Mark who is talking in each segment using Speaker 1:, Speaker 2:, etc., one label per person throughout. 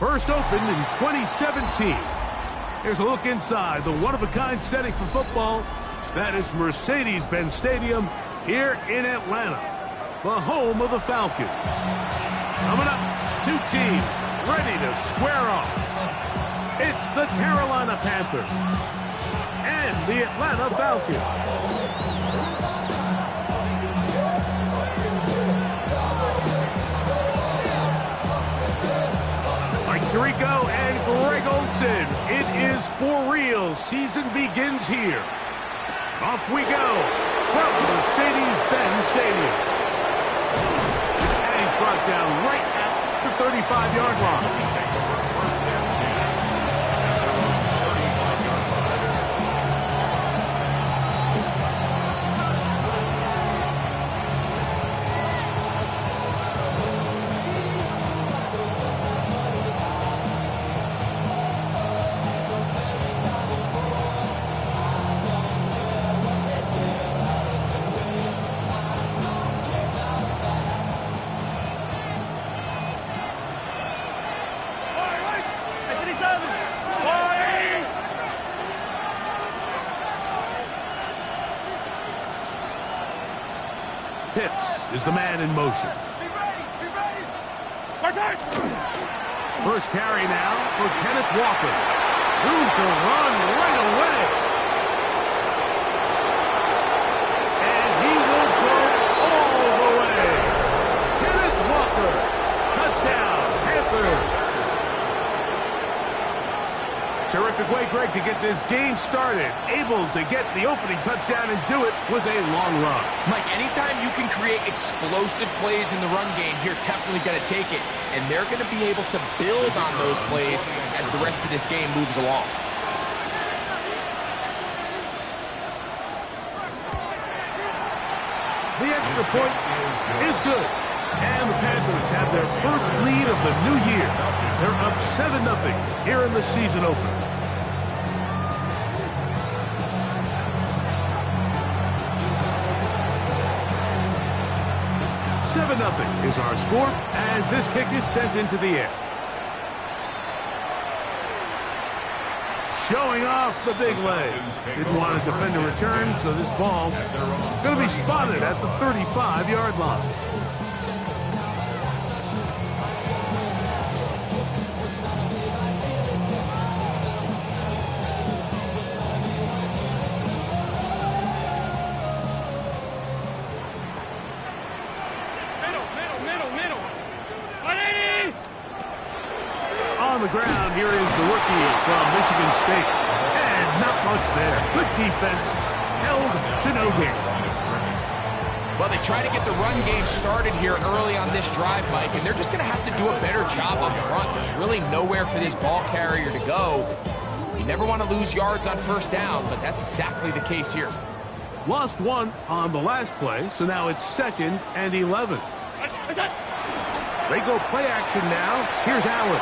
Speaker 1: First opened in 2017. Here's a look inside the one-of-a-kind setting for football. That is Mercedes-Benz Stadium here in Atlanta, the home of the Falcons. Coming up, two teams ready to square off. It's the Carolina Panthers and the Atlanta Falcons. Mike Tirico and Greg Olsen. It is for real. Season begins here. Off we go from Mercedes-Benz Stadium. And he's brought down right at the 35-yard line. Pitts is the man in motion.
Speaker 2: Be ready! Be ready!
Speaker 1: First carry now for Kenneth Walker. Room to run right away. And he will go all the way. Kenneth Walker. Touchdown, Panthers. Terrific way, Greg, to get this game started. Able to get the opening touchdown and do it with a long run.
Speaker 3: Mike, anytime you can create explosive plays in the run game, you're definitely going to take it. And they're going to be able to build on those plays as the rest of this game moves along.
Speaker 1: The extra point is good. And the Panthers have their first lead of the new year. They're up 7-0 here in the season opener. $7-0 is our score as this kick is sent into the air. Showing off the big leg. Didn't want to defend a return, so this ball going to be spotted at the 35-yard line. On the ground, here is the rookie from Michigan State. And not much there. Good defense, held to no gain.
Speaker 3: Well, they try to get the run game started here early on this drive, Mike, and they're just going to have to do a better job up front. There's really nowhere for this ball carrier to go. You never want to lose yards on first down, but that's exactly the case here.
Speaker 1: Lost one on the last play, so now it's 2nd and 11. They go play action now. Here's Allen.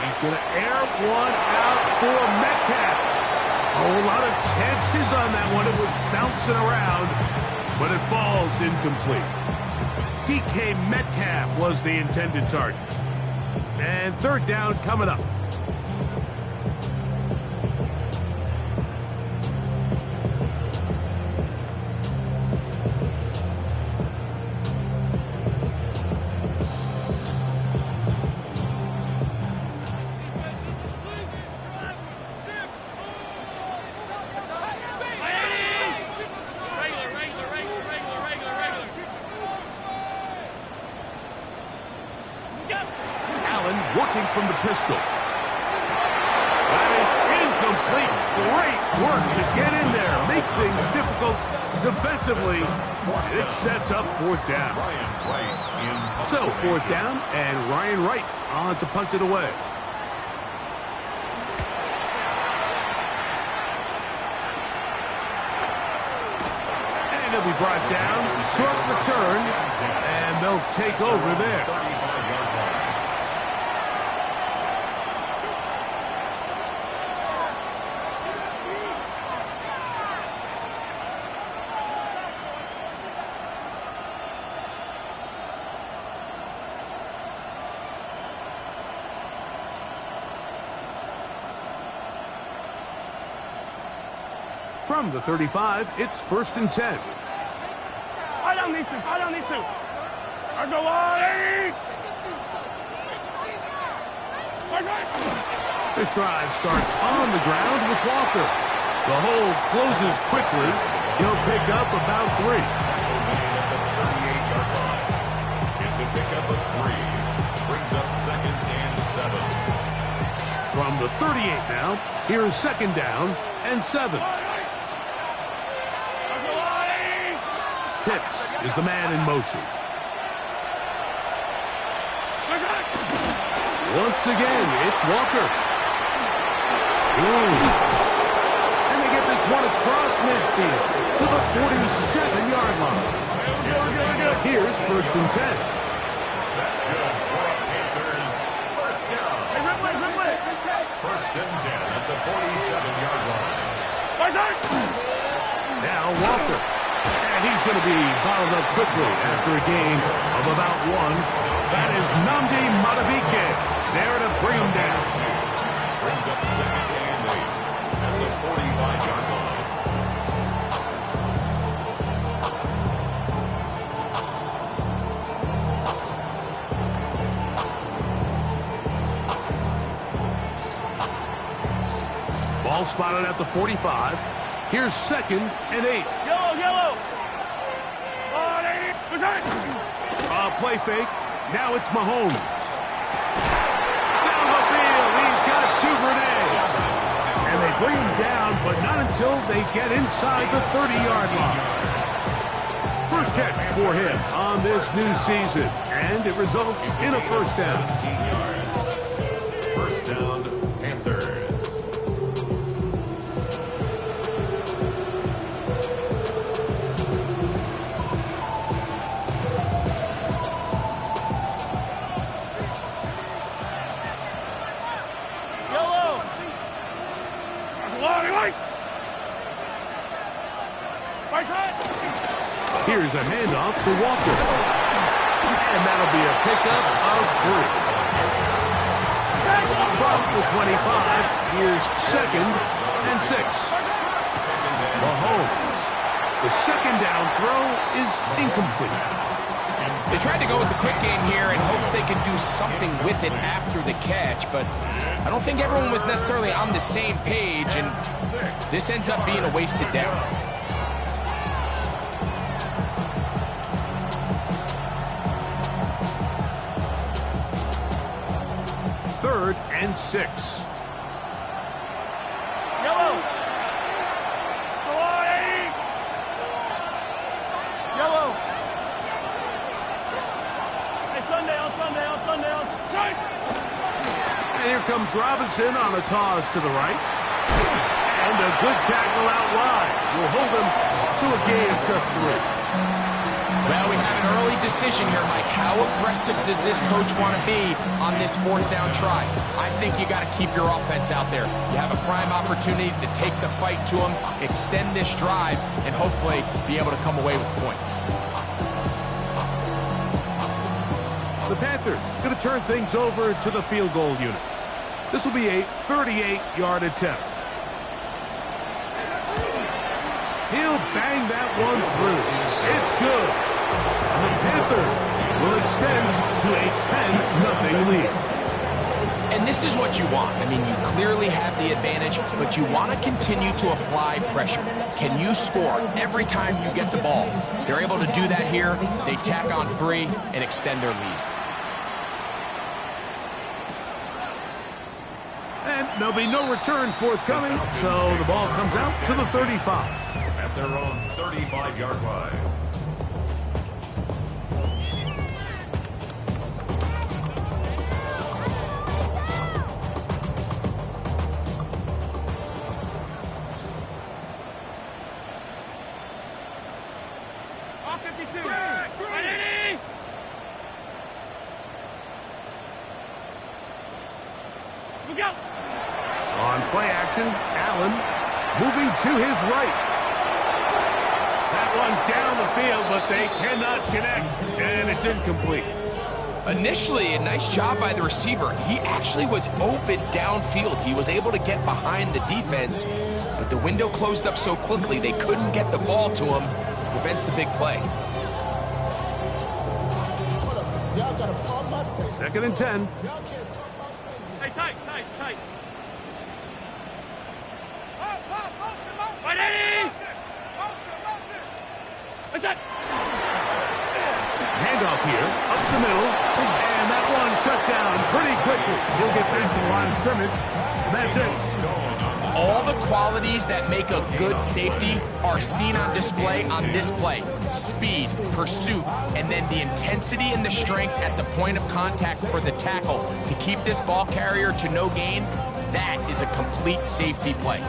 Speaker 1: He's going to air one out for Metcalf. A lot of chances on that one. It was bouncing around, but it falls incomplete. DK Metcalf was the intended target. And 3rd down coming up. Working from the pistol. That is incomplete. Great work to get in there. Make things difficult defensively. It sets up 4th down. So 4th down, and Ryan Wright on to punt it away. And it'll be brought down. Short return, and they'll take over there. From the 35, it's 1st and 10.
Speaker 2: I don't need to.
Speaker 1: This drive starts on the ground with Walker. The hole closes quickly. He'll pick up about 3.
Speaker 4: At the 38-yard line. It's a pickup of 3. Brings up 2nd and 7.
Speaker 1: From the 38 now, here's 2nd down and 7. Pitts is the man in motion. Once again, it's Walker. Ooh. And they get this one across midfield to the 47-yard line. Here's 1st and 10.
Speaker 4: That's good for Panthers. 1st down.
Speaker 2: Hey,
Speaker 4: 1st and 10 at the 47-yard line.
Speaker 1: Now Walker. And he's going to be bottled up quickly after a gain of about 1. That is Nnamdi Madubuike there to bring him down.
Speaker 4: Brings up 2nd and 8 at the 45-yard line.
Speaker 1: Ball spotted at the 45. Here's 2nd and 8.
Speaker 2: Yellow.
Speaker 1: Play fake. Now it's Mahomes. Down the field. He's got Duvernay. And they bring him down, but not until they get inside the 30-yard line. First catch for him on this new season. And it results in a 1st down.
Speaker 4: 17 yards. 1st down, Panthers.
Speaker 1: Here's a handoff to Walker. And that'll be a pickup of 3. From the 25, here's 2nd and 6. Mahomes. The 2nd down throw is incomplete.
Speaker 3: They tried to go with the quick game here in hopes they could do something with it after the catch, but I don't think everyone was necessarily on the same page, and this ends up being a wasted down.
Speaker 1: 3rd and 6.
Speaker 2: Yellow. Hey, Sunday.
Speaker 1: And here comes Robinson on a toss to the right. And a good tackle out wide will hold him to a gain of just 3.
Speaker 3: Well, we have an early decision here, Mike. How aggressive does this coach want to be on this 4th down try? I think you got to keep your offense out there. You have a prime opportunity to take the fight to them, extend this drive, and hopefully be able to come away with points.
Speaker 1: The Panthers going to turn things over to the field goal unit. This will be a 38-yard attempt. He'll bang that one through. It's good. And the Panthers will extend to a 10-0 lead.
Speaker 3: And this is what you want. I mean, you clearly have the advantage, but you want to continue to apply pressure. Can you score every time you get the ball? They're able to do that here. They tack on 3 and extend their lead.
Speaker 1: And there'll be no return forthcoming, so the ball comes out to the 35.
Speaker 4: At their own 35-yard line.
Speaker 1: On play action, Allen moving to his right. That one down the field, but they cannot connect, and it's incomplete.
Speaker 3: Initially, a nice job by the receiver. He actually was open downfield. He was able to get behind the defense, but but the window closed up so quickly they couldn't get the ball to him. Prevents the big play.
Speaker 1: Second and 10.
Speaker 2: Hey, tight. Right, Eddie! What's that?
Speaker 1: Handoff here, up the middle, and that one shut down pretty quickly. He'll get back to the line of scrimmage. That's it.
Speaker 3: All the qualities that make a good safety are seen on display on this play. Speed, pursuit, and then the intensity and the strength at the point of contact for the tackle to keep this ball carrier to no gain. That is a complete safety play.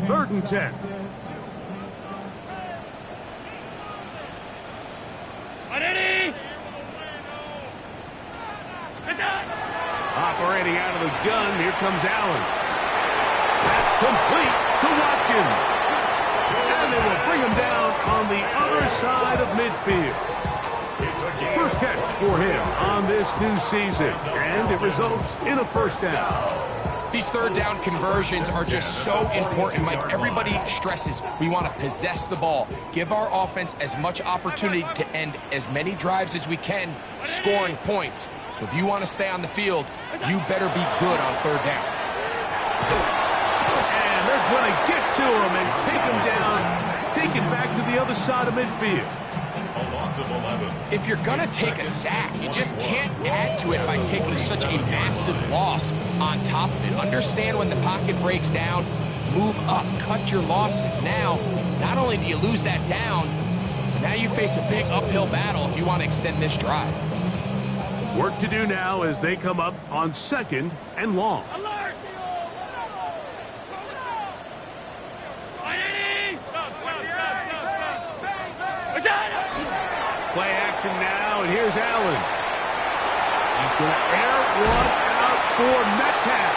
Speaker 1: Third and 10. Operating out of the gun, here comes Allen. That's complete to Watkins. And they will bring him down on the other side of midfield. First catch for him on this new season, and it results in a first down.
Speaker 3: These third down conversions are just so important, Mike. Everybody stresses we want to possess the ball, give our offense as much opportunity to end as many drives as we can, scoring points. So if you want to stay on the field, you better be good on third down.
Speaker 1: And they're going to get to him and take him down, take it back to the other side of midfield.
Speaker 4: A loss of 11.
Speaker 3: If you're going to take a sack, you just can't add to it by taking such a massive loss on top of it. Understand when the pocket breaks down, move up, cut your losses. Now, not only do you lose that down, now you face a big uphill battle if you want to extend this drive.
Speaker 1: Work to do now as they come up on second and long.
Speaker 2: Alert!
Speaker 1: Play action now, and here's Allen. He's going to air one out for Metcalf.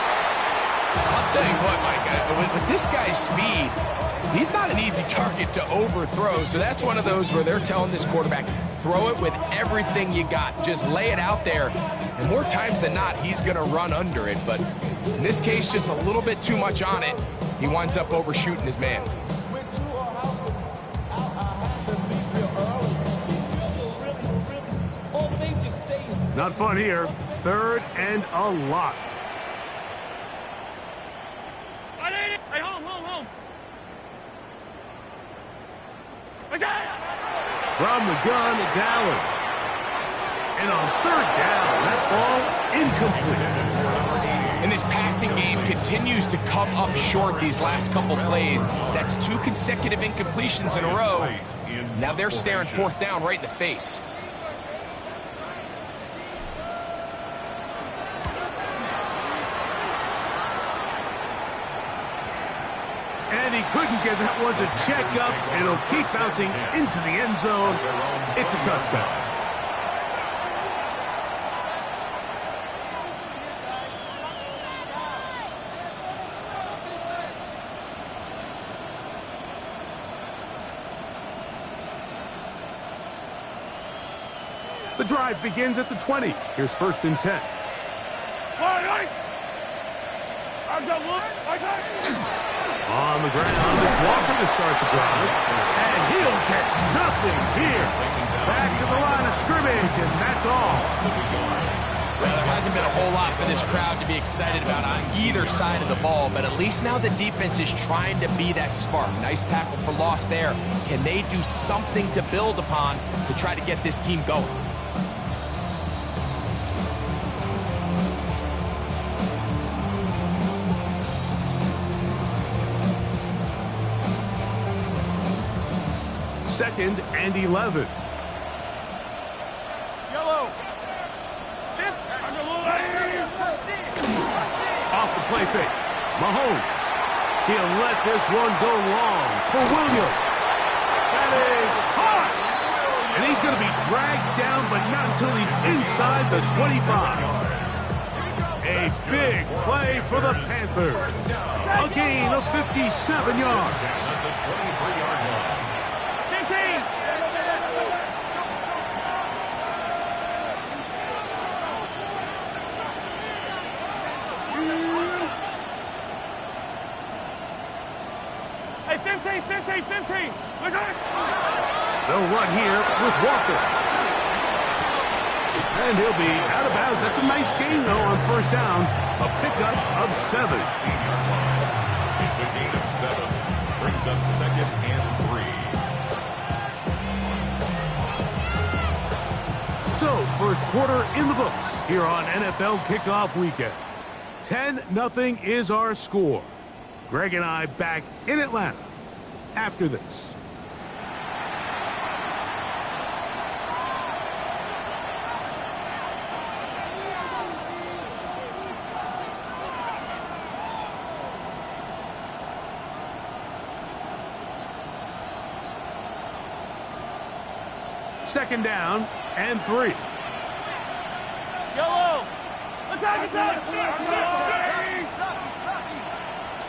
Speaker 3: I'll tell you what, Mike, with this guy's speed, he's not an easy target to overthrow. So that's one of those where they're telling this quarterback, throw it with everything you got. Just lay it out there. And more times than not, he's going to run under it. But in this case, just a little bit too much on it. He winds up overshooting his man.
Speaker 1: Not fun here. Third and a lot.
Speaker 2: Hey, home.
Speaker 1: From the gun, it's Allen. And on third down, that ball incomplete.
Speaker 3: And this passing game continues to come up short these last couple plays. That's 2 consecutive incompletions in a row. Now they're staring fourth down right in the face.
Speaker 1: And he couldn't get that one to check up, and it'll keep bouncing into the end zone. It's a touchdown. The drive begins at the 20. Here's first and 10. On the ground, it's Walker to start the drive. And he'll get nothing here. Back to the line of scrimmage, and that's all.
Speaker 3: Well, there hasn't been a whole lot for this crowd to be excited about on either side of the ball, but at least now the defense is trying to be that spark. Nice tackle for loss there. Can they do something to build upon to try to get this team going?
Speaker 1: Second and 11.
Speaker 2: Yellow.
Speaker 1: Off the play fake. Mahomes. He'll let this one go long for Williams. That is hard. And he's going to be dragged down, but not until he's inside the 25. A big play for the Panthers. A gain of 57 yards.
Speaker 4: At the 23-yard line.
Speaker 2: 15. Hey, 15, 15, 15. Where's that?
Speaker 1: They'll run here with Walker. And he'll be out of bounds. That's a nice gain, though, on first down. A pickup of 7.
Speaker 4: 16-yard line. It's a gain of 7. Brings up second and 3.
Speaker 1: So, first quarter in the books here on NFL Kickoff Weekend. 10-0 is our score. Greg and I back in Atlanta after this. Second down and 3.
Speaker 2: Yellow. Attack, attack.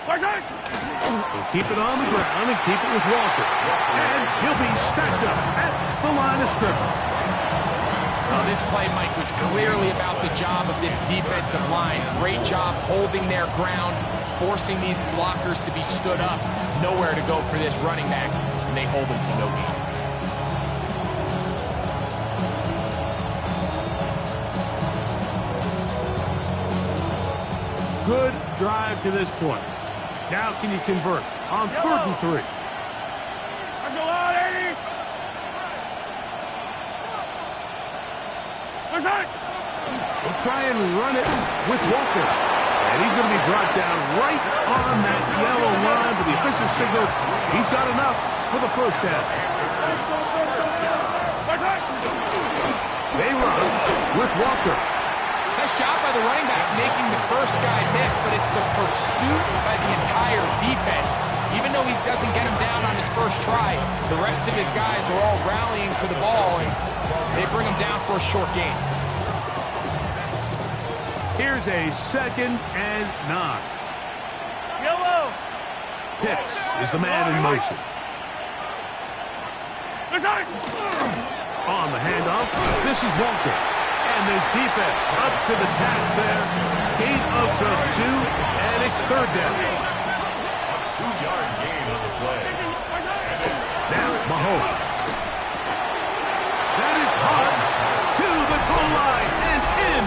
Speaker 2: Where's that?
Speaker 1: He'll keep it on the ground and keep it with Walker. And he'll be stacked up at the line of scrimmage.
Speaker 3: Well, this play, Mike, was clearly about the job of this defensive line. Great job holding their ground, forcing these blockers to be stood up. Nowhere to go for this running back, and they hold him to no gain.
Speaker 1: Good drive to this point. Now can you convert on 3rd and 3?
Speaker 2: Let's go out, 80. Where's that?
Speaker 1: We'll try and run it with Walker. And he's going to be brought down right on that yellow line, but the official signal, he's got enough for the first down.
Speaker 2: Where's that?
Speaker 1: They run with Walker.
Speaker 3: Nice job by the running back making the first guy miss, but it's the pursuit by the entire defense. Even though he doesn't get him down on his first try, the rest of his guys are all rallying to the ball, and they bring him down for a short gain.
Speaker 1: Here's a 2nd and 9.
Speaker 2: Yellow.
Speaker 1: Pitts is the man in motion.
Speaker 2: Where's that?
Speaker 1: On the handoff, this is Walker. And this defense up to the task there. Gain of just 2, and it's 3rd down.
Speaker 4: A 2-yard gain on the play. And it's
Speaker 1: Now Mahomes. That is caught to the goal line and in.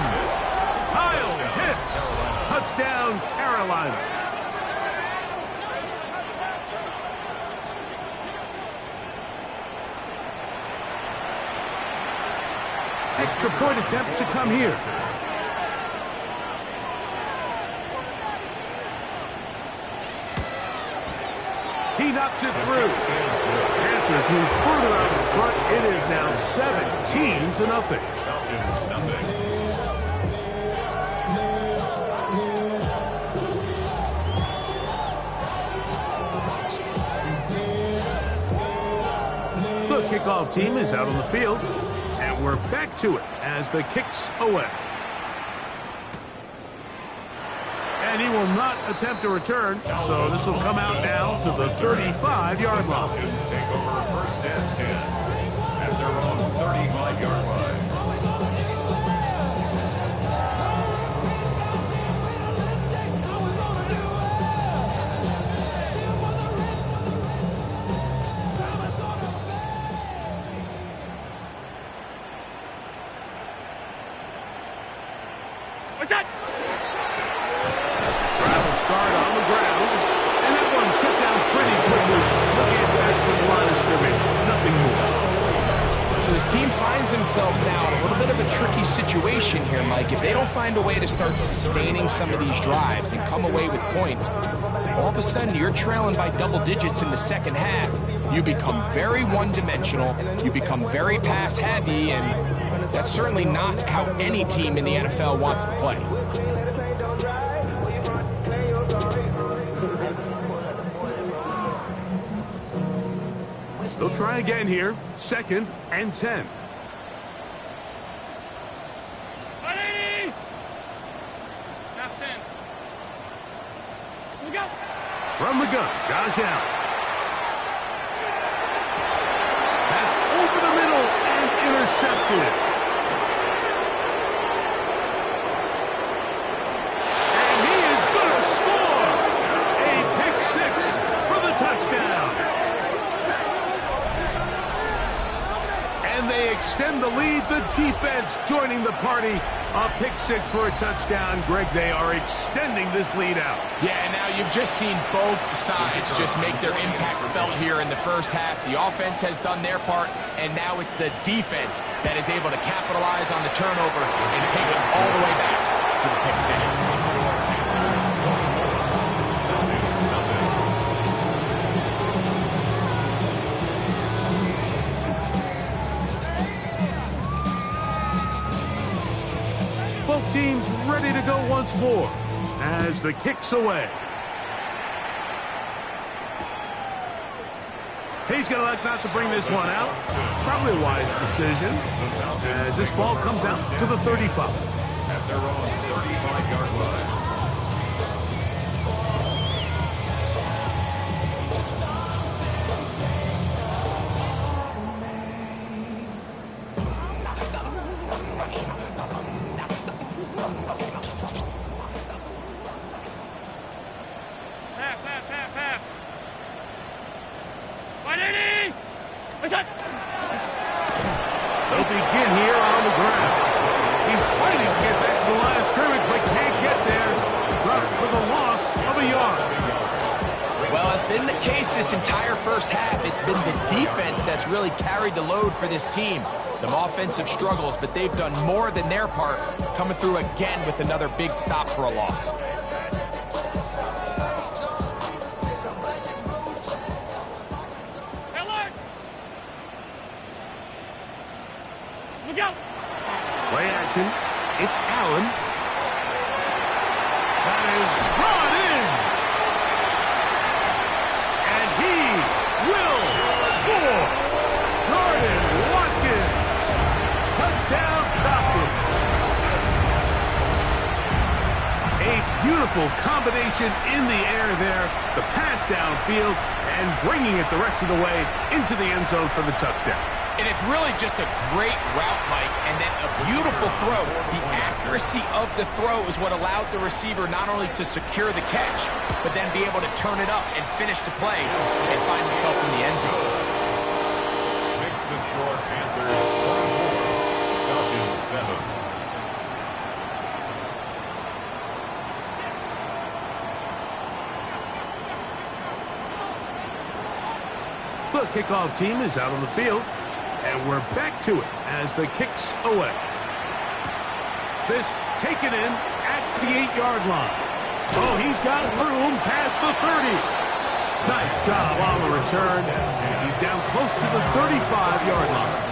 Speaker 1: Kyle Pitts. Touchdown, Carolina. Extra point attempt to come here. He knocks it through. Panthers move further out in front. It is now 17-0.
Speaker 4: Falcons nothing.
Speaker 1: The kickoff team is out on the field. And we're back to it as the kick's away. And he will not attempt a return, so this will come out now to the 35-yard line.
Speaker 4: Falcons take over first and 10 at their own 35-yard line.
Speaker 2: What's that?
Speaker 1: Travel start on the ground, and that one shut down pretty quickly. They'll get back to the line of scrimmage. Nothing more.
Speaker 3: So this team finds themselves now in a little bit of a tricky situation here, Mike. If they don't find a way to start sustaining some of these drives and come away with points, all of a sudden you're trailing by double digits in the second half. You become very one-dimensional. You become very pass-heavy, and that's certainly not how any team in the NFL wants to play.
Speaker 1: They'll try again here. 2nd and 10. Josh Allen. That's over the middle and intercepted. And he is going to score. A pick six for the touchdown. And they extend the lead. The defense joining the party. A pick six for a touchdown. Greg, they are extending this lead out.
Speaker 3: Yeah, and now you've just seen both sides just make their impact felt here in the first half. The offense has done their part, and now it's the defense that is able to capitalize on the turnover and take it all the way back for the pick six.
Speaker 1: Both teams ready to go once more as the kick's away. He's going to elect not to bring this one out. Probably a wise decision as this ball comes out to the 35.
Speaker 4: At their own 35-yard line.
Speaker 1: They'll begin here on the ground. He's fighting to get back to the line of scrimmage, but can't get there. Dropped for the loss of a yard.
Speaker 3: Well, as been the case this entire first half, it's been the defense that's really carried the load for this team. Some offensive struggles, but they've done more than their part, coming through again with another big stop for a loss.
Speaker 1: Play action. It's Allen. That is brought in. And he will score. Jordan Watkins. Touchdown Falcons. A beautiful combination in the air there. The pass downfield and bringing it the rest of the way into the end zone for the touchdown.
Speaker 3: And it's really just a great route, Mike, and then a beautiful throw. The accuracy of the throw is what allowed the receiver not only to secure the catch, but then be able to turn it up and finish the play and find himself in the end zone.
Speaker 4: Makes the score Panthers 24, Falcons 7.
Speaker 1: The kickoff team is out on the field. And we're back to it as the kick's away. This taken in at the 8-yard line. Oh, he's got room past the 30. Nice job on the return. He's down close to the 35-yard line.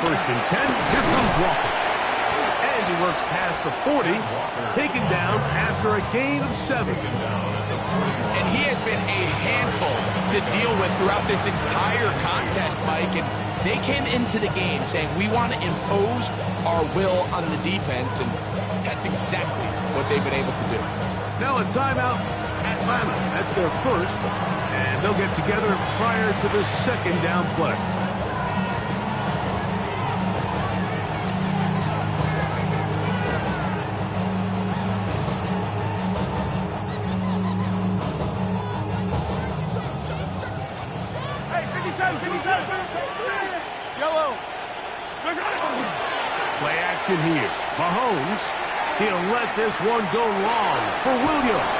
Speaker 1: First and 10, here comes Walker. And he works past the 40, taken down after a gain of 7.
Speaker 3: And he has been a handful to deal with throughout this entire contest, Mike. And they came into the game saying, we want to impose our will on the defense, and that's exactly what they've been able to do.
Speaker 1: Now a timeout, Atlanta. That's their first, and they'll get together prior to the second down play. Play action here. Mahomes, he'll let this one go long for Williams.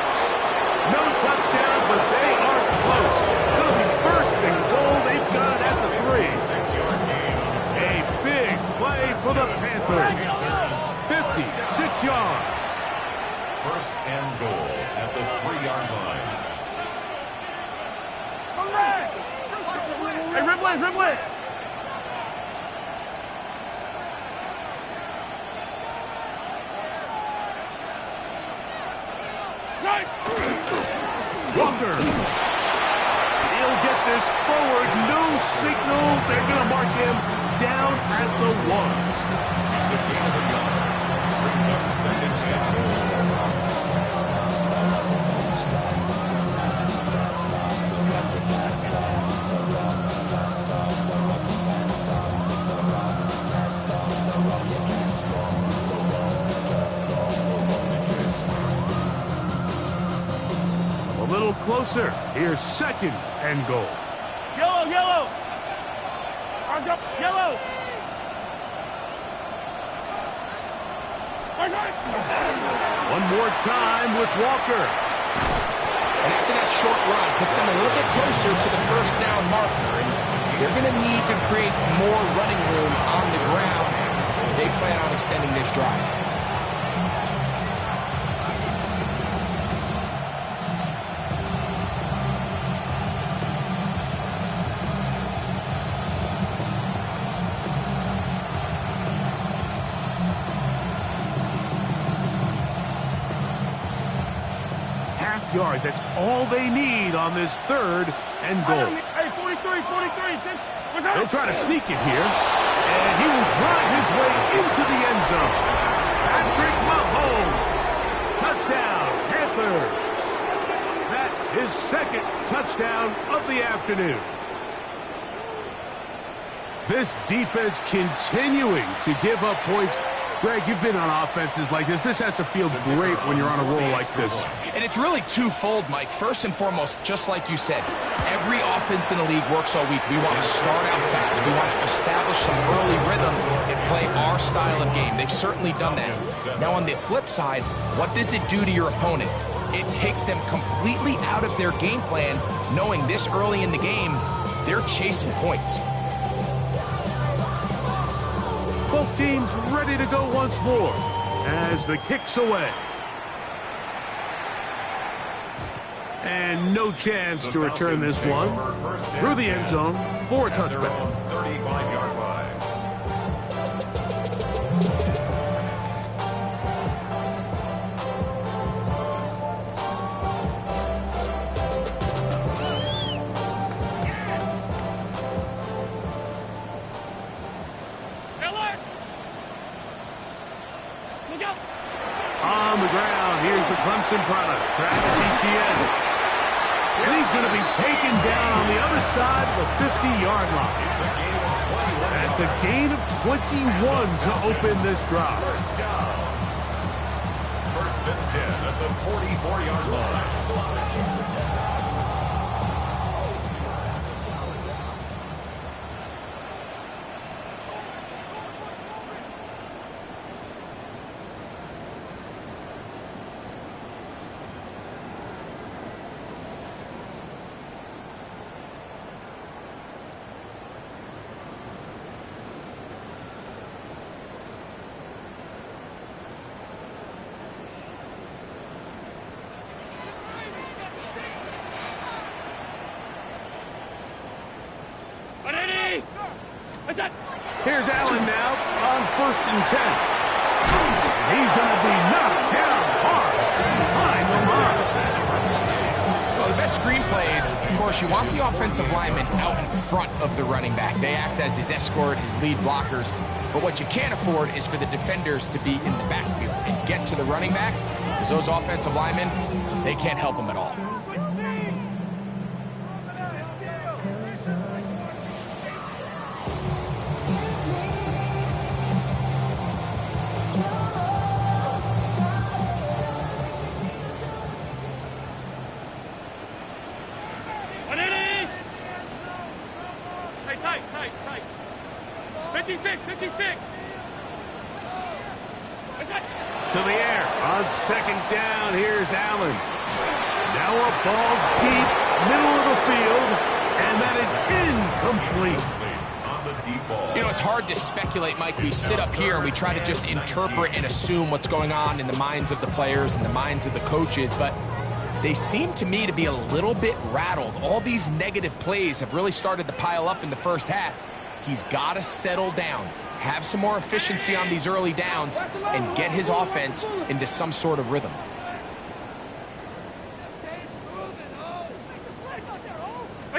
Speaker 1: No touchdown, but they are close. Going to be first and goal. They've got it at the 3.
Speaker 4: 6-yard gain.
Speaker 1: A big play for the Panthers. 56 yards.
Speaker 4: First and goal at the 3-yard line.
Speaker 2: Hey, Ripley!
Speaker 1: return. He'll get this forward. No signal. They're going to mark him down at the 1.
Speaker 4: It's a gain of a yard. Brings up second and goal.
Speaker 1: A little closer. Here's second and goal.
Speaker 2: Yellow, yellow. Arms up, yellow.
Speaker 1: One more time with Walker.
Speaker 3: And after that short run, puts them a little bit closer to the first down marker. And they're going to need to create more running room on the ground if they plan on extending this drive.
Speaker 1: Yard. That's all they need on this third and goal.
Speaker 2: Hey, 43, 43.
Speaker 1: They'll try to sneak it here, and he will drive his way into the end zone. Patrick Mahomes, touchdown, Panthers. That is second touchdown of the afternoon. This defense continuing to give up points. Greg, you've been on offenses like this. This has to feel great when you're on a roll like this.
Speaker 3: And it's really twofold, Mike. First and foremost, just like you said, every offense in the league works all week. We want to start out fast. We want to establish some early rhythm and play our style of game. They've certainly done that. Now, on the flip side, what does it do to your opponent? It takes them completely out of their game plan, knowing this early in the game, they're chasing points.
Speaker 1: Both teams ready to go once more as the kick's away. And no chance to return this one through the end zone for a touchback.
Speaker 4: 35-yard line.
Speaker 1: On the ground, here's the Clemson product, Travis Etienne. And he's going to be taken down on the other side of the 50-yard line. That's a gain of 21 to open this drive.
Speaker 4: First and 10 at the 44-yard line.
Speaker 1: Here's Allen now on first and 10. He's going to be knocked down hard behind the line.
Speaker 3: Well, the best screen plays, of course, you want the offensive lineman out in front of the running back. They act as his escort, his lead blockers. But what you can't afford is for the defenders to be in the backfield and get to the running back, because those offensive linemen, they can't help him at all.
Speaker 2: Tight. 56.
Speaker 1: To the air on second down. Here's Allen. Now a ball deep, middle of the field, and that is incomplete.
Speaker 4: On the deep ball.
Speaker 3: You know, it's hard to speculate, Mike. We sit up here and we try to just interpret and assume what's going on in the minds of the players and the minds of the coaches, but they seem to me to be a little bit rattled. All these negative plays have really started to pile up in the first half. He's got to settle down, have some more efficiency on these early downs, and get his offense into some sort of rhythm.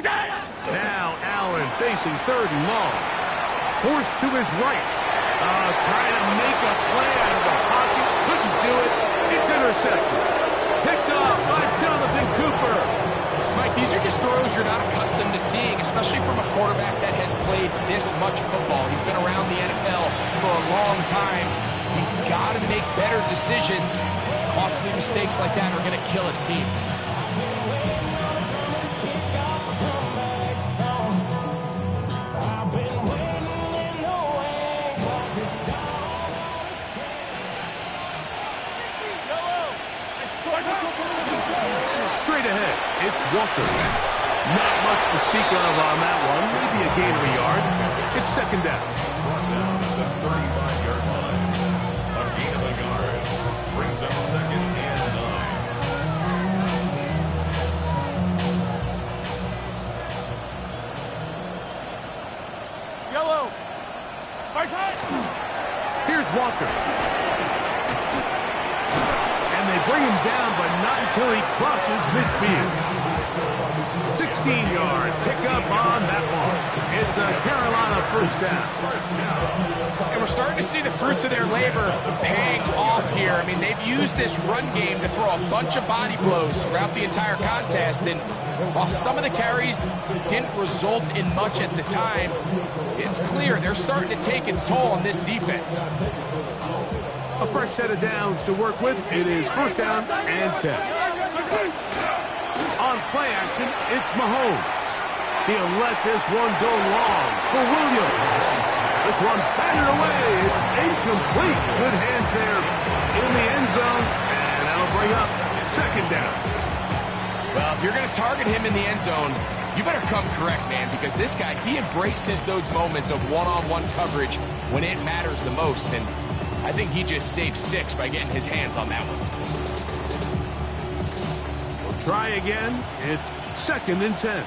Speaker 1: Now Allen facing 3rd and long. Forced to his right. Trying to make a play out of the pocket. Couldn't do it. It's intercepted. Picked off by Jonathan Cooper.
Speaker 3: Mike, these are just throws you're not accustomed to seeing, especially from a quarterback that has played this much football. He's been around the NFL for a long time. He's got to make better decisions. Costly mistakes like that are going to kill his team.
Speaker 1: Straight ahead, it's Walker. Not much to speak of on that one. Maybe a gain of a yard. It's 2nd down.
Speaker 4: Down at the 35-yard line. A gain of a yard brings up 2nd and 9.
Speaker 2: Yellow. Right side.
Speaker 1: Here's Walker. And they bring him down, but not until he crosses midfield. 16-yard pickup on that one. It's a Carolina 1st down.
Speaker 3: And we're starting to see the fruits of their labor paying off here. I mean, they've used this run game to throw a bunch of body blows throughout the entire contest. And while some of the carries didn't result in much at the time, it's clear they're starting to take its toll on this defense.
Speaker 1: A fresh set of downs to work with. It is 1st down and 10. On play action, it's Mahomes. He'll let this one go long for Williams. This one batted away. It's incomplete. Good hands there in the end zone, and that'll bring up 2nd down.
Speaker 3: Well, if you're going to target him in the end zone, you better come correct, man, because this guy, he embraces those moments of one-on-one coverage when it matters the most, and I think he just saved 6 by getting his hands on that one.
Speaker 1: Try again. It's 2nd and 10.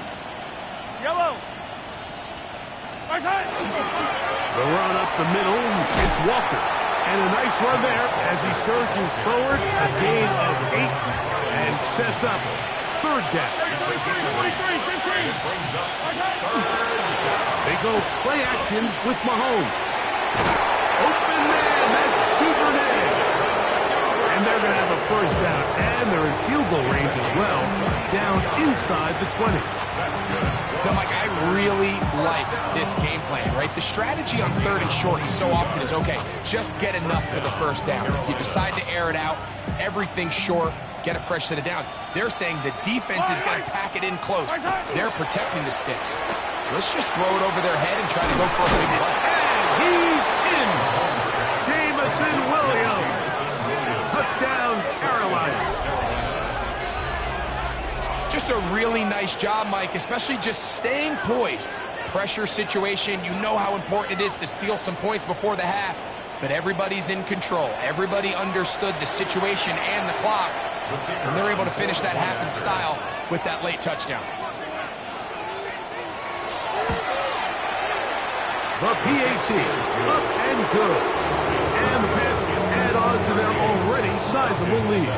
Speaker 2: Yellow. Right side.
Speaker 1: The run up the middle. It's Walker. And a nice run there as he surges forward. A gain of 8 and sets up 3rd down.
Speaker 2: 43, 15.
Speaker 1: They go play action with Mahomes. Open man. That's Duvernay. And they're going to have a 1st down, and they're in field goal range as well, down inside the 20.
Speaker 3: Now, Mike, I really like this game plan, right? The strategy on 3rd and short so often is, okay, just get enough for the 1st down. If you decide to air it out, everything short, get a fresh set of downs. They're saying the defense is going to pack it in close. They're protecting the sticks. So let's just throw it over their head and try to go for a big play.
Speaker 1: And he's in. Jameson Williams. Touchdown, Carolina.
Speaker 3: Just a really nice job, Mike, especially just staying poised. Pressure situation, you know how important it is to steal some points before the half, but everybody's in control. Everybody understood the situation and the clock, and they're able to finish that half in style with that late touchdown.
Speaker 1: The PAT, up and good. And the Panthers add on to their already sizable lead.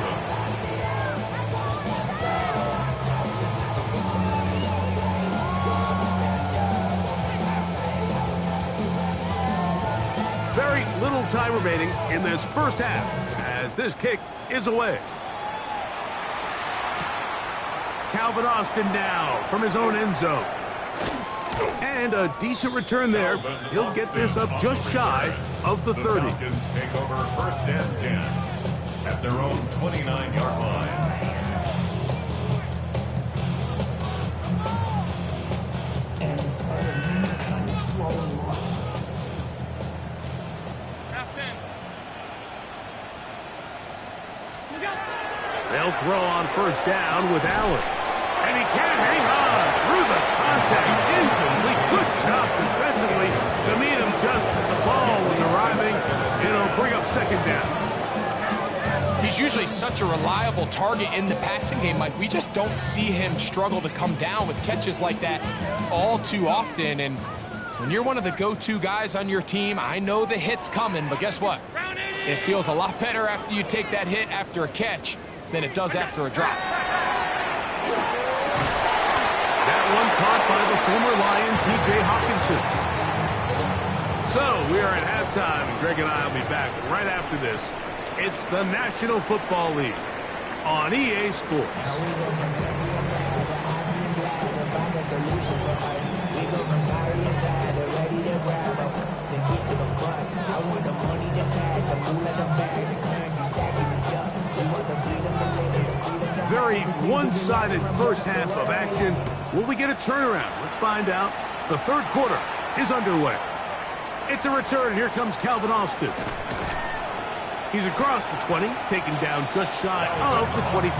Speaker 1: Very little time remaining in this 1st half as this kick is away. Calvin Austin now from his own end zone. And a decent return there. He'll get this up just shy of the 30.
Speaker 4: The Falcons take over 1st and 10 at their own 29-yard line.
Speaker 1: They'll throw on 1st down with Allen. And he can't hang on through the contact. Incomplete. Good job defensively to meet him just as the ball was arriving. It'll bring up 2nd down.
Speaker 3: He's usually such a reliable target in the passing game, Mike. We just don't see him struggle to come down with catches like that all too often. And when you're one of the go-to guys on your team, I know the hit's coming, but guess what? It feels a lot better after you take that hit after a catch than it does after a drop.
Speaker 1: That one caught by the former Lion, T.J. Hawkinson. So, we are at halftime, and Greg and I will be back right after this. It's the National Football League on EA Sports. Very one-sided first half of action. Will we get a turnaround? Let's find out. The third quarter is underway. It's a return. Here comes Calvin Austin. He's across the 20, taken down just shy of the 25.
Speaker 4: The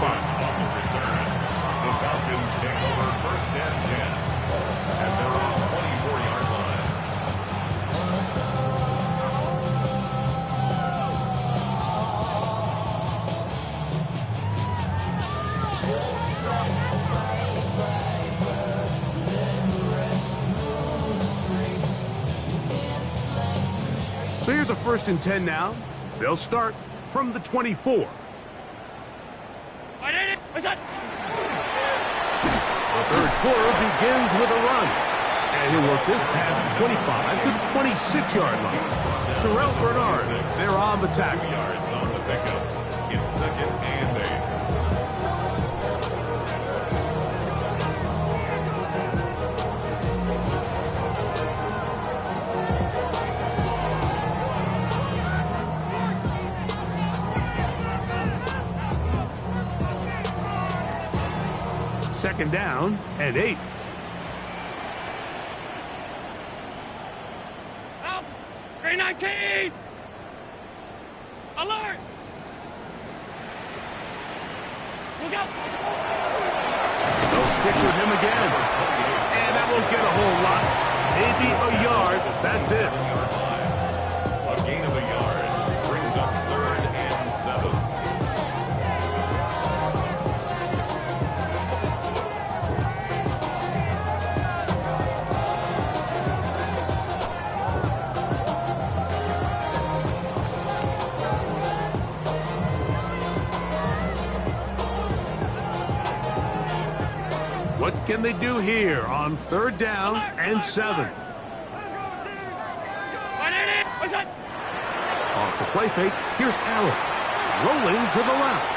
Speaker 4: Falcons take over first and 10 at their own 24-yard line.
Speaker 1: So here's a 1st and 10 now. They'll start from the 24. The third quarter begins with a run. And he'll work this past the 25 to the 26-yard line. Terrell Bernard, they're on the tackle.
Speaker 4: 2 yards on the pickup. It's 2nd and 8.
Speaker 1: Second down and 8.
Speaker 2: Help! 319! Alert! Look out!
Speaker 1: They'll stick with him again. And that won't get a whole lot. Maybe a yard. That's it.
Speaker 4: A gain of a yard brings up 3rd and 7.
Speaker 1: What can they do here on 3rd down and 7? Off the play fake, here's Allen. Rolling to the left.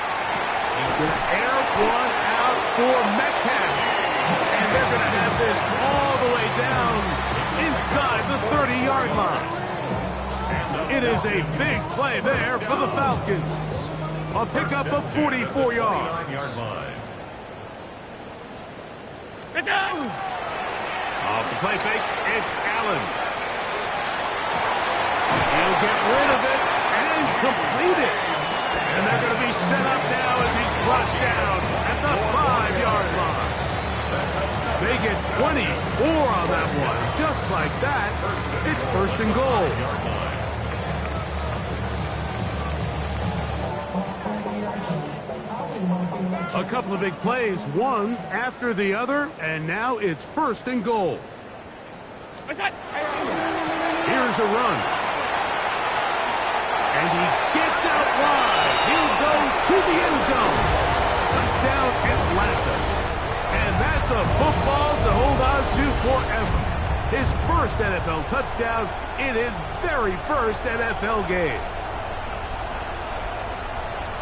Speaker 1: He's going to air one out for Metcalf. And they're going to have this all the way down inside the 30-yard line. It is a big play there for the Falcons. A pickup of 44 yards.
Speaker 4: 9-yard line.
Speaker 1: Off the play fake, it's Allen. He'll get rid of it and complete it. And they're going to be set up now as he's brought down at the 5-yard line. They get 24 on that one. Just like that, it's 1st and goal. A couple of big plays, one after the other, and now it's 1st and goal. Here's a run. And he gets out wide. He'll go to the end zone. Touchdown, Atlanta. And that's a football to hold on to forever. His first NFL touchdown in his very first NFL game.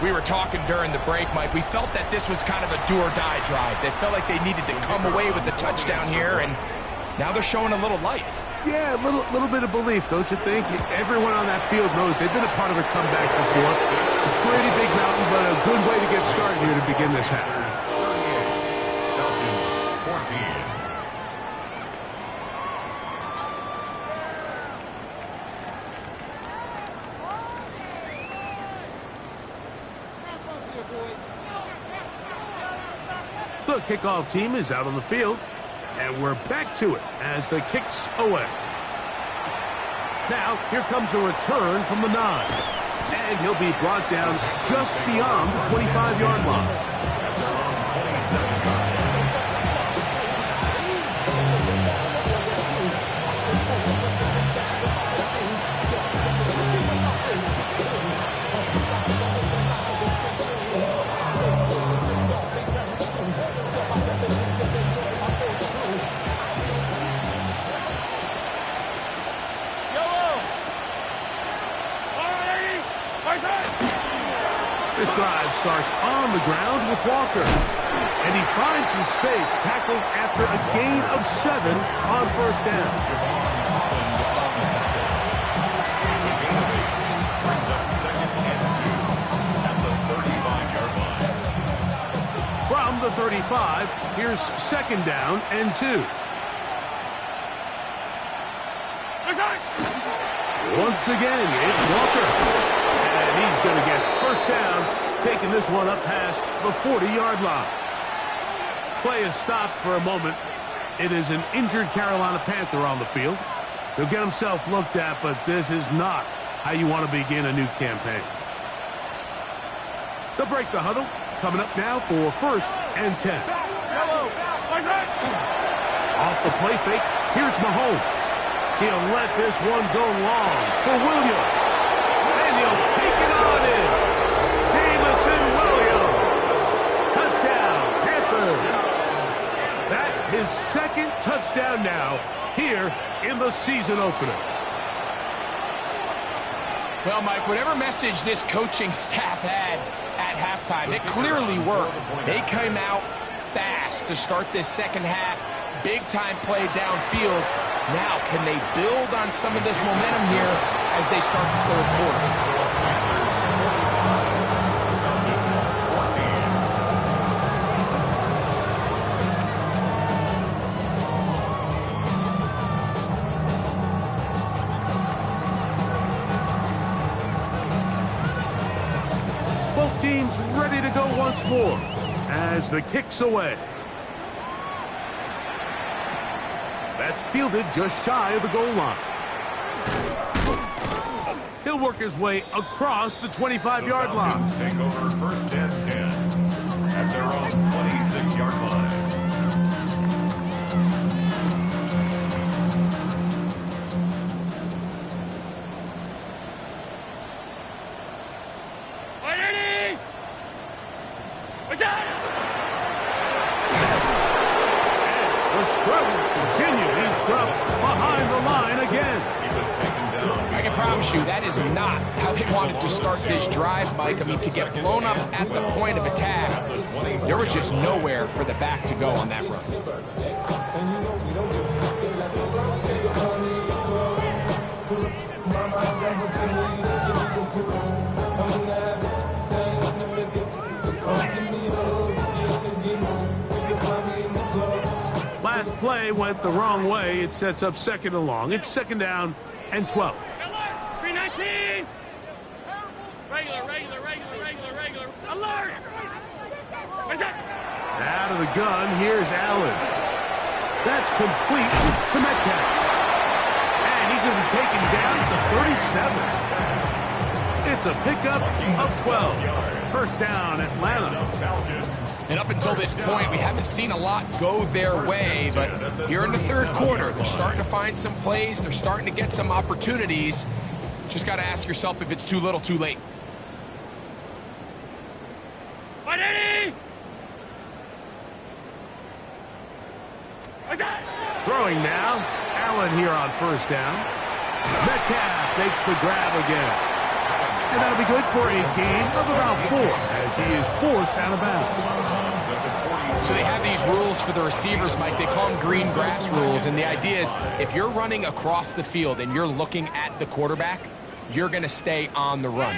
Speaker 3: We were talking during the break, Mike. We felt that this was kind of a do-or-die drive. They felt like they needed to come away with the touchdown here, and now they're showing a little life.
Speaker 1: Yeah, a little bit of belief, don't you think? Everyone on that field knows they've been a part of a comeback before. It's a pretty big mountain, but a good way to get started here to begin this half.
Speaker 4: Falcons 14.
Speaker 1: The kickoff team is out on the field, and we're back to it as the kick's away. Now, here comes a return from the 9, and he'll be brought down just beyond the 25-yard line. starts on the ground with Walker. And he finds some space, tackling after a gain of 7 on first down.
Speaker 4: Brings up second and 2 at the 35-yard line.
Speaker 1: From the 35, here's second down and 2. Once again, it's Walker. And he's going to get first down, taking this one up past the 40-yard line. Play is stopped for a moment. It is an injured Carolina Panther on the field. He'll get himself looked at, but this is not how you want to begin a new campaign. They'll break the huddle. Coming up now for first and 10. Off the play fake, here's Mahomes. He'll let this one go long for Williams. And he'll take it on in. Jameson Williams. Touchdown, Panthers. That his second touchdown now here in the season opener.
Speaker 3: Well, Mike, whatever message this coaching staff had at halftime, it clearly worked. They came out fast to start this second half. Big-time play downfield. Now, can they build on some of this momentum here as they start the third quarter?
Speaker 1: Both teams ready to go once more as the kick's away. That's fielded just shy of the goal line. He'll work his way across the 25-yard line.
Speaker 4: Take over first and 10 at their own 26-yard line.
Speaker 1: The struggles continue. He's dropped behind the line again.
Speaker 4: He was taken down.
Speaker 3: I can promise you that is not how they wanted to start this drive, Mike. I mean, to get blown up at the point of attack, there was just nowhere for the back to go on that run.
Speaker 1: Last play went the wrong way. It sets up second and long. It's second down and 12.
Speaker 2: 319. Regular. Alert.
Speaker 1: Out of the gun, here's Allen. That's complete to Metcalf. And he's going to be taken down at the 37. It's a pickup of 12. First down, Atlanta.
Speaker 3: And up until this point, we haven't seen a lot go their way, but here in the third quarter, they're starting to find some plays. They're starting to get some opportunities. Just got to ask yourself if it's too little, too late.
Speaker 1: Throwing now, Allen here on first down. Metcalf makes the grab again. And that'll be good for a gain of about 4 as he is forced out of bounds.
Speaker 3: So they have these rules for the receivers, Mike. They call them green grass rules. And the idea is if you're running across the field and you're looking at the quarterback, you're going to stay on the run.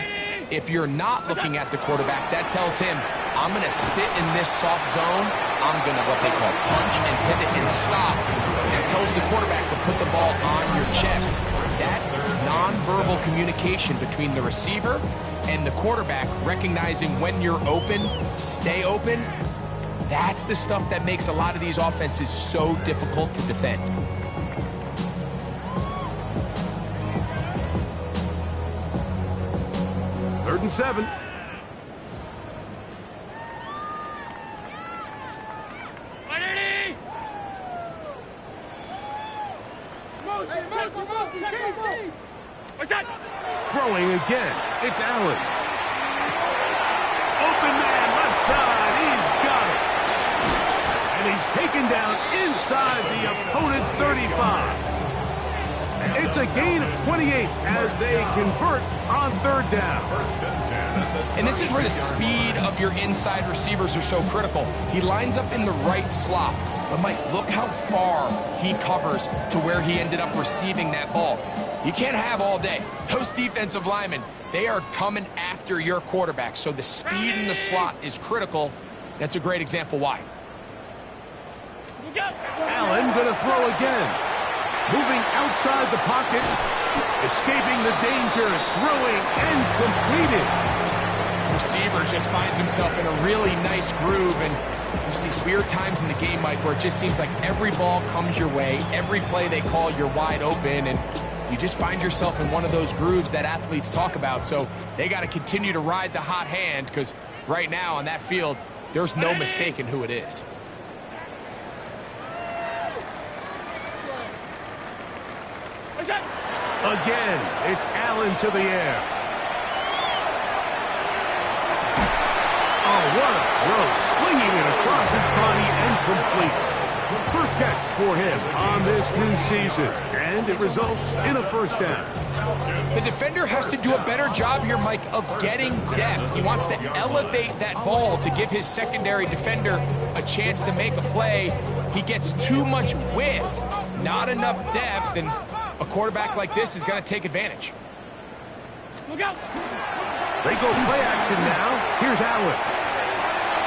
Speaker 3: If you're not looking at the quarterback, that tells him, I'm going to sit in this soft zone. I'm going to what they call punch and pivot and stop. And it tells the quarterback to put the ball on your chest. That nonverbal communication between the receiver and the quarterback, recognizing when you're open, stay open, that's the stuff that makes a lot of these offenses so difficult to defend.
Speaker 1: Third and 7. Throwing again. It's Allen. Open man, left side. He's got it. And he's taken down inside the opponent's 35. It's a gain of 28 as they convert on third down.
Speaker 4: First and 10.
Speaker 3: And this is where the speed of your inside receivers are so critical. He lines up in the right slot. But, Mike, look how far he covers to where he ended up receiving that ball. You can't have all day. Those defensive linemen, they are coming after your quarterback. So the speed in the slot is critical. That's a great example why.
Speaker 1: Allen going to throw again. Moving outside the pocket. Escaping the danger. Throwing and completed.
Speaker 3: Receiver just finds himself in a really nice groove, and there's these weird times in the game, Mike, where it just seems like every ball comes your way, every play they call, you're wide open, and you just find yourself in one of those grooves that athletes talk about. So they got to continue to ride the hot hand, because right now on that field, there's no mistaking who it is.
Speaker 1: Again, it's Allen to the air. Oh, what a throw. Slinging it across his body and complete. First catch for him on this new season. And it results in a first down.
Speaker 3: The defender has to do a better job here, Mike, of getting depth. He wants to elevate that ball to give his secondary defender a chance to make a play. He gets too much width, not enough depth, and a quarterback like this is going to take advantage.
Speaker 2: Look out!
Speaker 1: They go play action now. Here's Allen.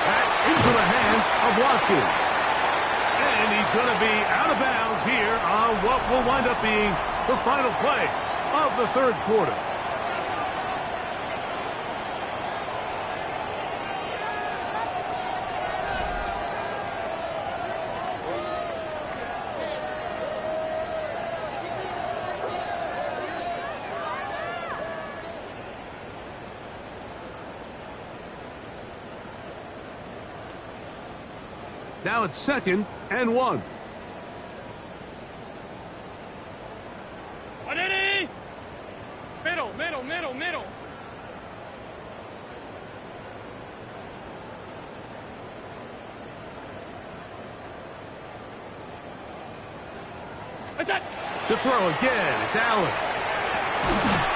Speaker 1: Back into the hands of Watkins. And he's going to be out of bounds here on what will wind up being the final play of the third quarter. Now it's 2nd and 1.
Speaker 2: Middle. What's that?
Speaker 1: To throw again, it's Allen.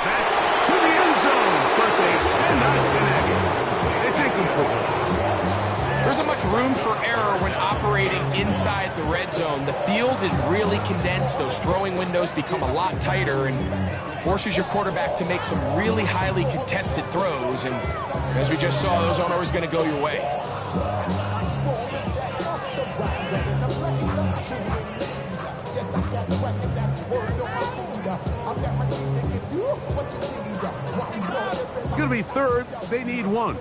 Speaker 1: That's to the end zone, but they cannot connect. It's incomplete.
Speaker 3: There isn't much room for error when operating inside the red zone. The field is really condensed. Those throwing windows become a lot tighter and forces your quarterback to make some really highly contested throws. And as we just saw, those aren't always going to go your way.
Speaker 1: It's going to be 3rd. They need 1.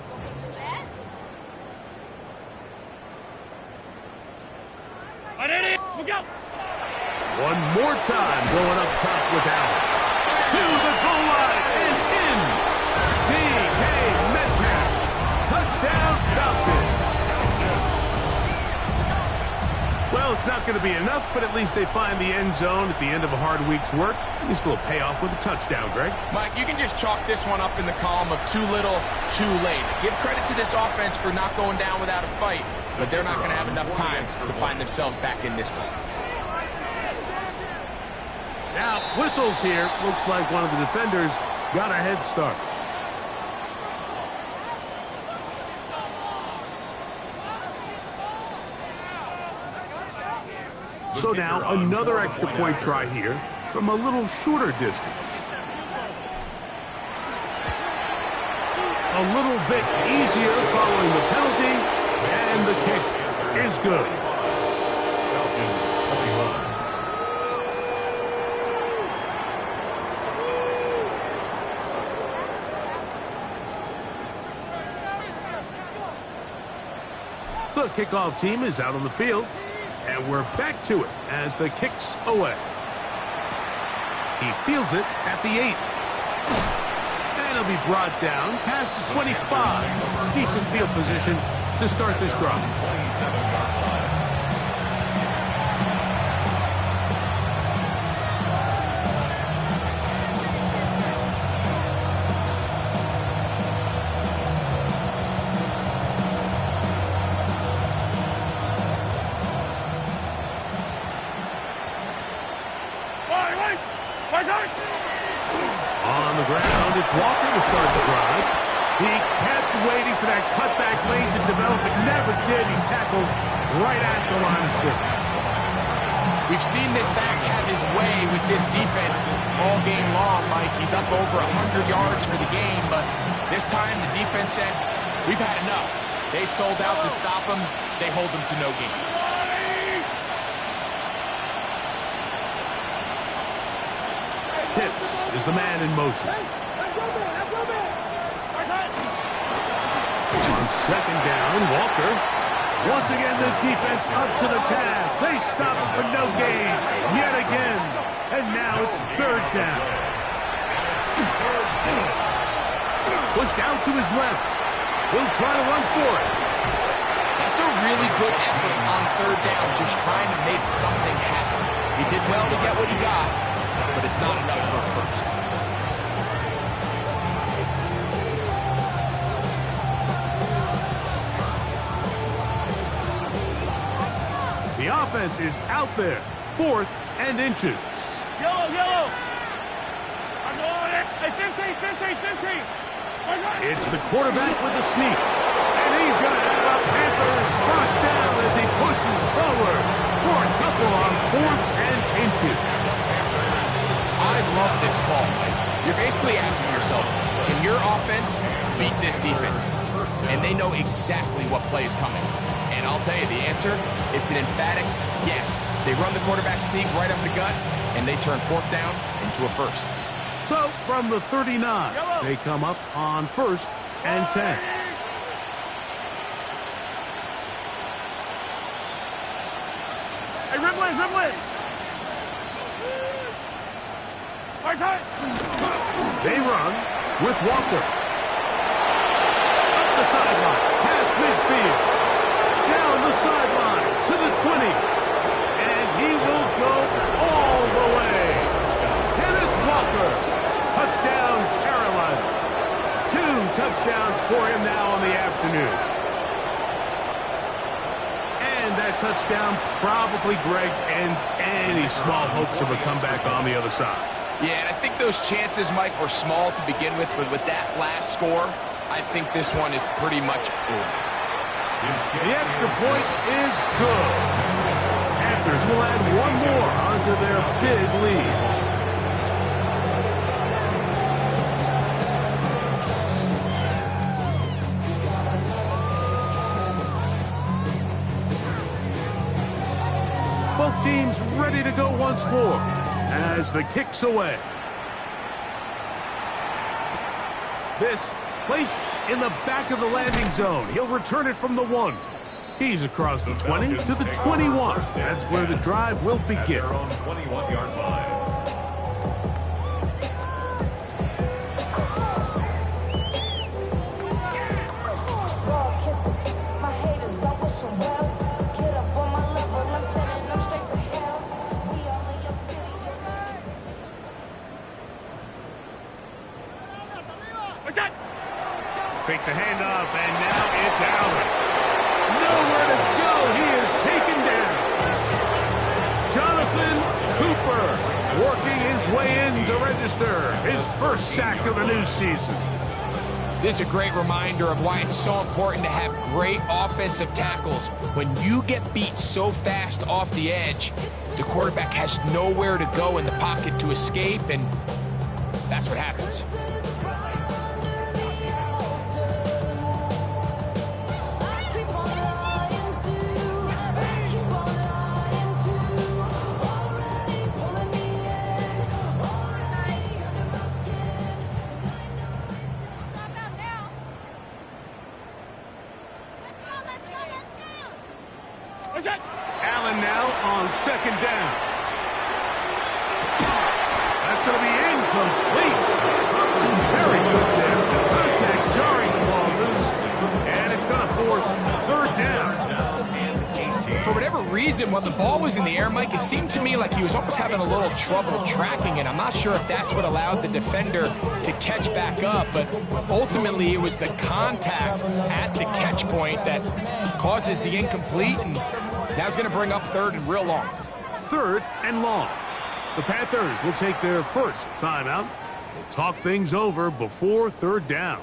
Speaker 1: One more time going up top with Allen. To the goal line and in. DK Metcalf. Touchdown Falcons. Well, it's not going to be enough, but at least they find the end zone at the end of a hard week's work. At least a little payoff with a touchdown, Greg.
Speaker 3: Mike, you can just chalk this one up in the column of too little, too late. Give credit to this offense for not going down without a fight, but they're not going to have enough time to find themselves back in this one.
Speaker 1: Now, whistles here. Looks like one of the defenders got a head start. So now another extra point try here from a little shorter distance. A little bit easier following the penalty, and the kick is good.
Speaker 4: Falcons 21.
Speaker 1: The kickoff team is out on the field, and we're back to it as the kick's away. He fields it at the 8. And he'll be brought down past the 25. Decent field position to start this drive.
Speaker 4: 27-yard line.
Speaker 1: On the ground, it's Walker to start the drive. He kept waiting for that cutback lane to develop. It never did. He's tackled right at the line of scrimmage.
Speaker 3: We've seen this back have his way with this defense all game long, Mike. He's up over 100 yards for the game, but this time the defense said, we've had enough. They sold out to stop him. They hold him to no gain.
Speaker 1: Pitts is the man in motion. On second down, Walker. Once again, this defense up to the task. They stop him for no gain yet again. And now it's third down. Pushed out to his left. He'll try to run for it.
Speaker 3: That's a really good effort on third down, just trying to make something happen. He did well to get what he got, but it's not enough for a first.
Speaker 1: The offense is out there. 4th and inches.
Speaker 2: Yellow, yellow. I'm on it. Hey, 15.
Speaker 1: It's the quarterback with the sneak. And he's going to have a Panthers first down as he pushes forward for a couple on 4th and inches.
Speaker 3: I love this call, Mike. You're basically asking yourself, can your offense beat this defense? And they know exactly what play is coming. And I'll tell you the answer, it's an emphatic yes. They run the quarterback sneak right up the gut, and they turn 4th down into a first.
Speaker 1: So, from the 39, they come up on 1st and 10.
Speaker 2: Hey, Rimley.
Speaker 1: They run with Walker. Up the sideline, past midfield. Down the sideline to the 20. And he will go all the way. Kenneth Walker. Touchdown, Carolina. 2 touchdowns for him now on the afternoon. And that touchdown probably, Greg, ends any small hopes of a comeback on the other side.
Speaker 3: Yeah, and I think those chances, Mike, were small to begin with, but with that last score, I think this one is pretty much over.
Speaker 1: The extra point is good. Panthers will add one more onto their big lead. Both teams ready to go once more as the kick's away. This placed in the back of the landing zone. He'll return it from the 1. He's across the 20 to the 21. That's where the drive will begin.
Speaker 4: Their own 21-yard line.
Speaker 1: Fake the handoff, and now it's Allen. Nowhere to go. He is taken down. Jonathan Cooper working his way in to register his first sack of the new season.
Speaker 3: This is a great reminder of why it's so important to have great offensive tackles. When you get beat so fast off the edge, the quarterback has nowhere to go in the pocket to escape, and that's what happens.
Speaker 1: Allen now on second down. That's going to be incomplete. Very good there. Contact jarring the ball loose. And it's going to force third down.
Speaker 3: For whatever reason, when the ball was in the air, Mike, it seemed to me like he was almost having a little trouble tracking it. I'm not sure if that's what allowed the defender to catch back up, but ultimately it was the contact at the catch point that causes the incomplete, and now it's going to bring up third and real long.
Speaker 1: 3rd and long. The Panthers will take their first timeout. We'll talk things over before third down.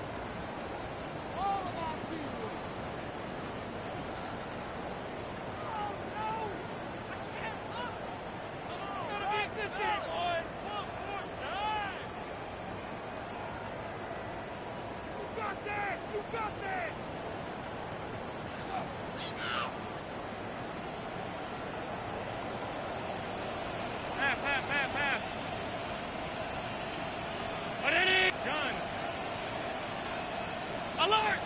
Speaker 2: Alert!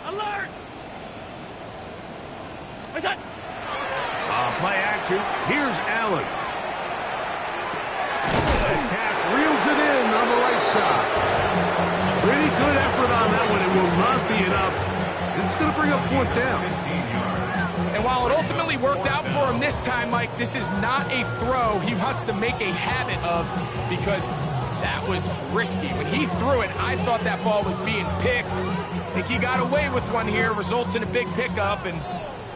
Speaker 2: Alert! What's that?
Speaker 1: Play action. Here's Allen. Metcalf reels it in on the right side. Pretty good effort on that one. It will not be enough. It's going to bring up fourth down.
Speaker 4: 15 yards.
Speaker 3: And while it ultimately worked out for him this time, Mike, this is not a throw he wants to make a habit of because that was risky. When he threw it, I thought that ball was being picked. I think he got away with one here, results in a big pickup, and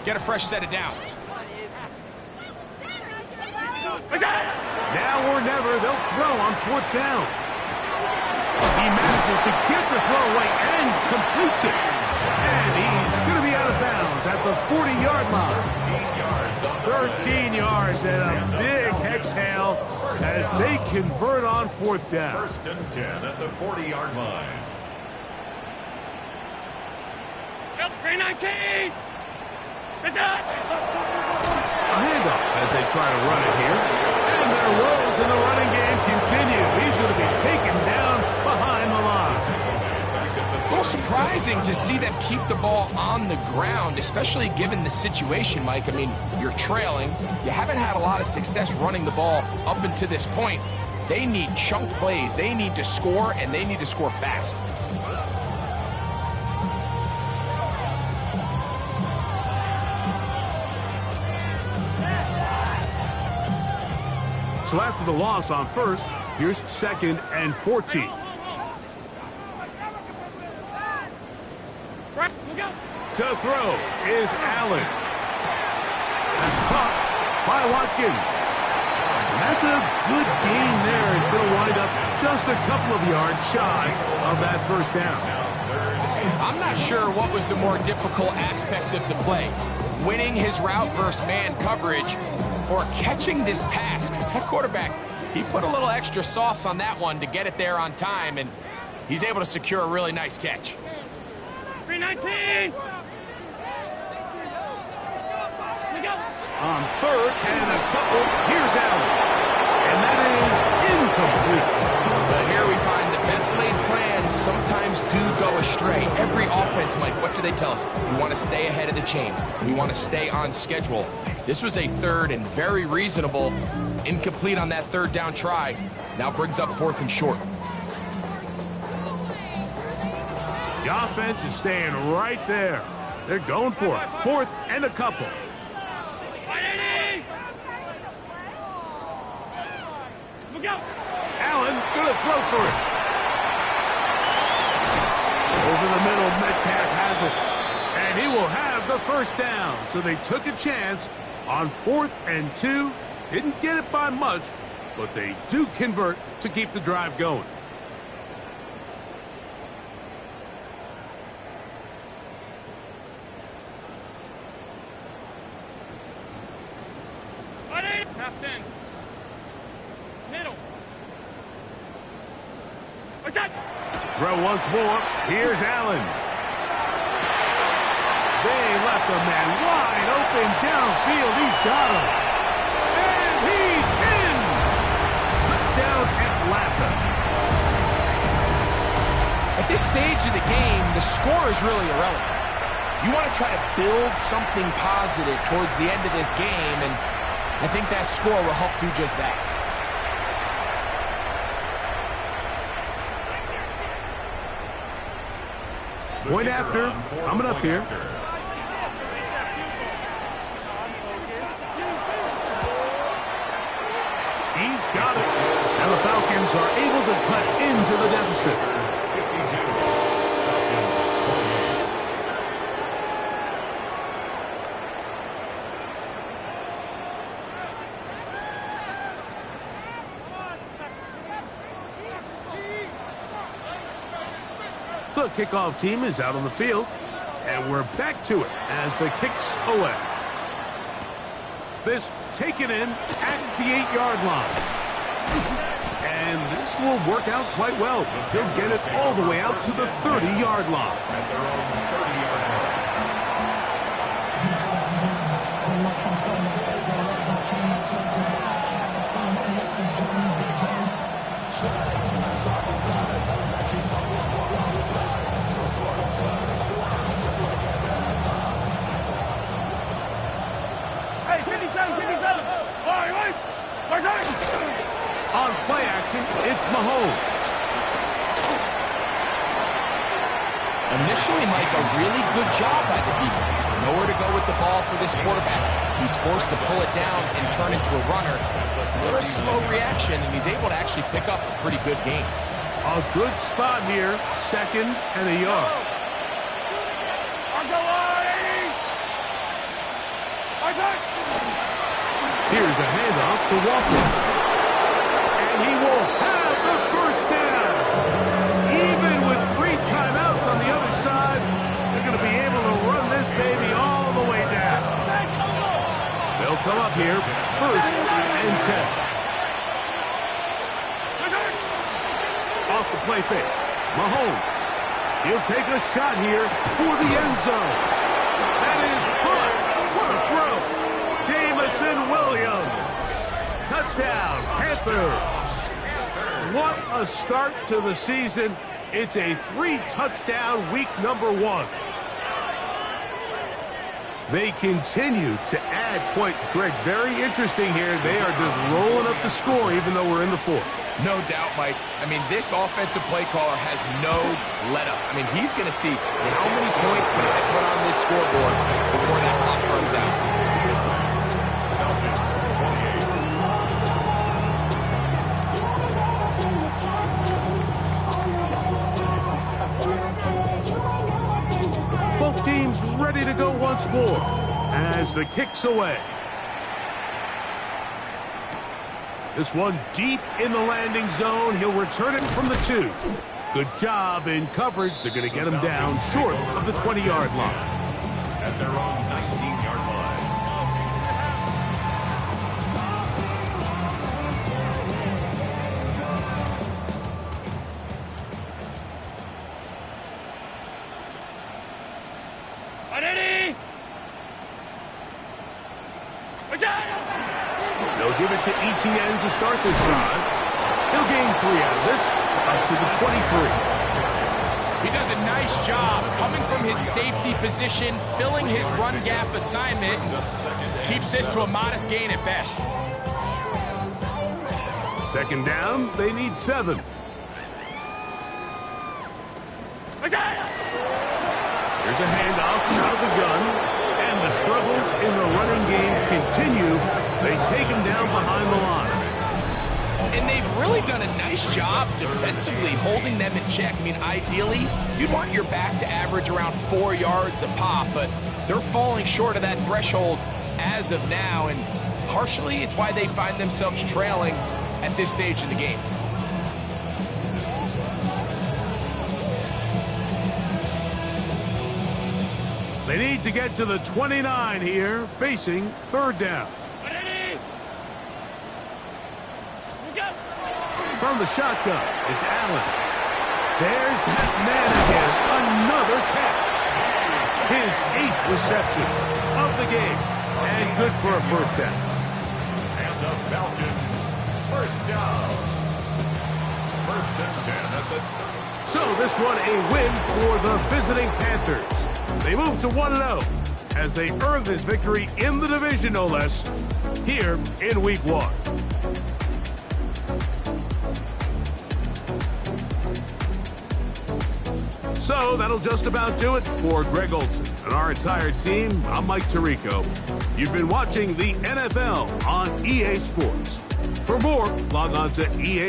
Speaker 3: get a fresh set of downs.
Speaker 1: Now or never, they'll throw on fourth down. He manages to get the throw away and completes it. And he's going to be out of bounds at the 40-yard line. 13 yards and a big exhale as they convert on fourth down.
Speaker 4: First and 10 at the 40-yard line.
Speaker 2: Yep, 319! It's out!
Speaker 1: A handoff as they try to run it here. And their woes in the running game continue. He's going to be taken down behind the line.
Speaker 3: A little surprising to see them keep the ball on the ground, especially given the situation, Mike. I mean, you're trailing. You haven't had a lot of success running the ball up until this point. They need chunk plays. They need to score, and they need to score fast.
Speaker 1: So after the loss on first, here's second and 14. To throw is Allen. That's caught by Watkins. And that's a good gain there. It's going to wind up just a couple of yards shy of that first down.
Speaker 3: I'm not sure what was the more difficult aspect of the play. Winning his route versus man coverage or catching this pass. Because that quarterback, he put a little extra sauce on that one to get it there on time, and he's able to secure a really nice catch.
Speaker 2: 319!
Speaker 1: On third and a couple, here's Allen. And that is incomplete.
Speaker 3: But here we find the best laid plans sometimes do go astray. Every offense, Mike, what do they tell us? We want to stay ahead of the chains. We want to stay on schedule. This was a third and very reasonable. Incomplete on that third down try. Now brings up fourth and short.
Speaker 1: The offense is staying right there. They're going for it. Fourth and a couple. Allen going to throw for it. Over the middle, Metcalf has it. And he will have the first down. So they took a chance on 4th and 2. Didn't get it by much, but they do convert to keep the drive going.
Speaker 2: Captain. Middle. What's that?
Speaker 1: Throw once more. Here's Allen. They left a man wide open downfield. He's got him. And he's in. Touchdown Atlanta.
Speaker 3: At this stage of the game, the score is really irrelevant. You want to try to build something positive towards the end of this game, and I think that score will help do just that.
Speaker 1: Point after, coming up here. He's got it. And the Falcons are able to cut into the deficit. The kickoff team is out on the field, and we're back to it as the kick's away. This taken in at the 8-yard line. And this will work out quite well. He'll get it all the way out to the 30-yard line.
Speaker 4: At their own 30-yard line.
Speaker 2: Hey, 57, 57. All right.
Speaker 1: On play action, it's Mahomes.
Speaker 3: Initially, Mike, a really good job by the defense. Nowhere to go with the ball for this quarterback. He's forced to pull it down and turn into a runner. A little slow reaction, and he's able to actually pick up a pretty good game.
Speaker 1: A good spot here, 2nd and a yard. Here's a handoff to Walker. And he will have the first down. Even with 3 timeouts on the other side, they're going to be able to run this baby all the way down. They'll come up here, 1st and 10. Off the play fake. Mahomes. He'll take a shot here for the end zone. That is good. What a throw. Jameson Williams. Touchdown, Panthers. What a start to the season. It's a 3-touchdown week number 1. They continue to add points. Greg, very interesting here. They are just rolling up the score even though we're in the 4th.
Speaker 3: No doubt, Mike. I mean, this offensive play caller has no let-up. I mean, he's going to see how many points can I put on this scoreboard before that clock runs out.
Speaker 1: Both teams ready to go once more as the kick's away. This one deep in the landing zone. He'll return it from the 2. Good job in coverage. They're going to get him down short of the 20-yard line.
Speaker 4: At their own 19-yard line.
Speaker 1: They'll give it to Etienne to start this drive. He'll gain 3 out of this, up to the 23.
Speaker 3: He does a nice job coming from his safety position, filling his run gap assignment, keeps this to a modest gain at best.
Speaker 1: 2nd down, they need 7. Here's a handoff out of the gun, and the struggles in the running game continue. They take him down behind the line.
Speaker 3: And they've really done a nice job defensively holding them in check. I mean, ideally, you'd want your back to average around 4 yards a pop, but they're falling short of that threshold as of now, and partially it's why they find themselves trailing at this stage in the game.
Speaker 1: They need to get to the 29 here, facing 3rd down. From the shotgun, it's Allen. There's that man again, another catch. His 8th reception of the game, and good for a first down.
Speaker 4: And the Falcons, first down. 1st and 10 at the...
Speaker 1: So this one a win for the visiting Panthers. They move to 1-0 as they earn this victory in the division, no less, here in Week 1. So that'll just about do it for Greg Olsen and our entire team. I'm Mike Tirico. You've been watching the NFL on EA Sports. For more, log on to EA.